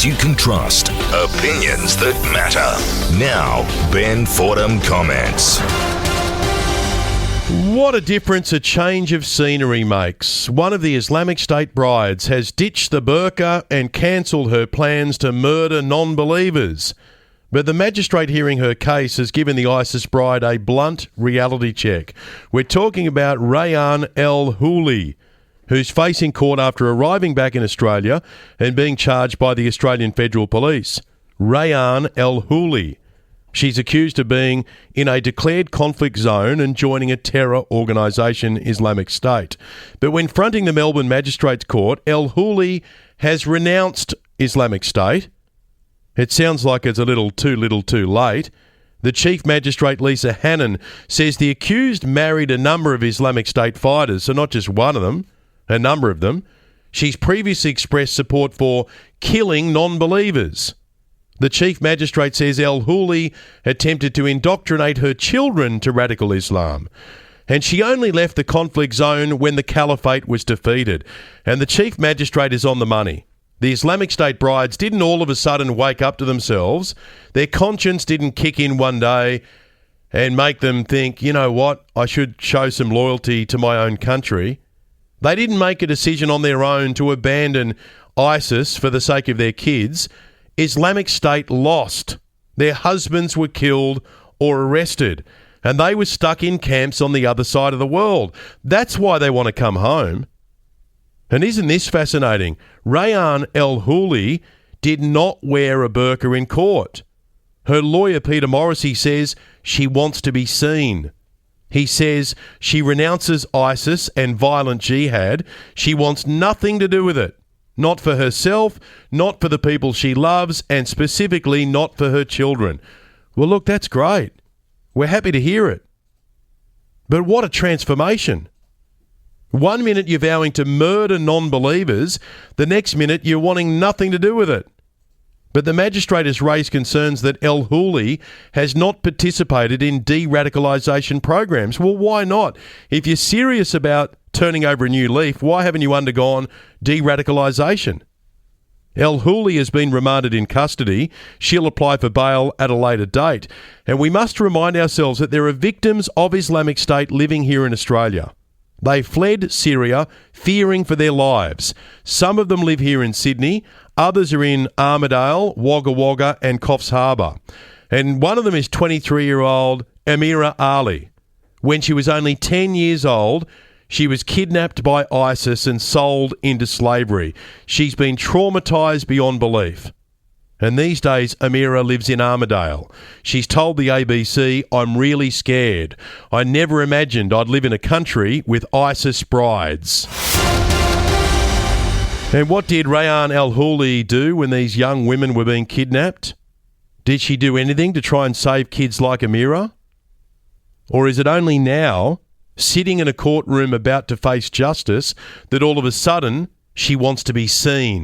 you can trust. Opinions that matter. Now, Ben Fordham comments. What a difference a change of scenery makes. One of the Islamic State brides has ditched the burqa and cancelled her plans to murder non-believers. But the magistrate hearing her case has given the ISIS bride a blunt reality check. We're talking about Rayann El Houli, who's facing court after arriving back in Australia and being charged by the Australian Federal Police. Rayann El Houli. She's accused of being in a declared conflict zone and joining a terror organisation, Islamic State. But when fronting the Melbourne Magistrates Court, El Houli has renounced Islamic State. It sounds like it's a little too late. The Chief Magistrate, Lisa Hannon, says the accused married a number of Islamic State fighters, so not just one of them, a number of them. She's previously expressed support for killing non-believers. The Chief Magistrate says El Houli attempted to indoctrinate her children to radical Islam. And she only left the conflict zone when the caliphate was defeated. And the Chief Magistrate is on the money. The Islamic State brides didn't all of a sudden wake up to themselves. Their conscience didn't kick in one day and make them think, you know what, I should show some loyalty to my own country. They didn't make a decision on their own to abandon ISIS for the sake of their kids. Islamic State lost. Their husbands were killed or arrested, and they were stuck in camps on the other side of the world. That's why they want to come home. And isn't this fascinating? Rayann El Houli did not wear a burqa in court. Her lawyer, Peter Morrissey, says she wants to be seen. He says she renounces ISIS and violent jihad. She wants nothing to do with it. Not for herself, not for the people she loves, and specifically not for her children. Well, look, that's great. We're happy to hear it. But what a transformation. 1 minute you're vowing to murder non-believers, the next minute you're wanting nothing to do with it. But the magistrate has raised concerns that El Houli has not participated in de-radicalisation programs. Well, why not? If you're serious about turning over a new leaf, why haven't you undergone de-radicalisation? El Houli has been remanded in custody. She'll apply for bail at a later date. And we must remind ourselves that there are victims of Islamic State living here in Australia. They fled Syria fearing for their lives. Some of them live here in Sydney. Others are in Armidale, Wagga Wagga and Coffs Harbour. And one of them is 23-year-old Amira Ali. When she was only 10 years old, she was kidnapped by ISIS and sold into slavery. She's been traumatised beyond belief. And these days, Amira lives in Armidale. She's told the ABC, I'm really scared. I never imagined I'd live in a country with ISIS brides. And what did Rayann El Houli do when these young women were being kidnapped? Did she do anything to try and save kids like Amira? Or is it only now, sitting in a courtroom about to face justice, that all of a sudden she wants to be seen?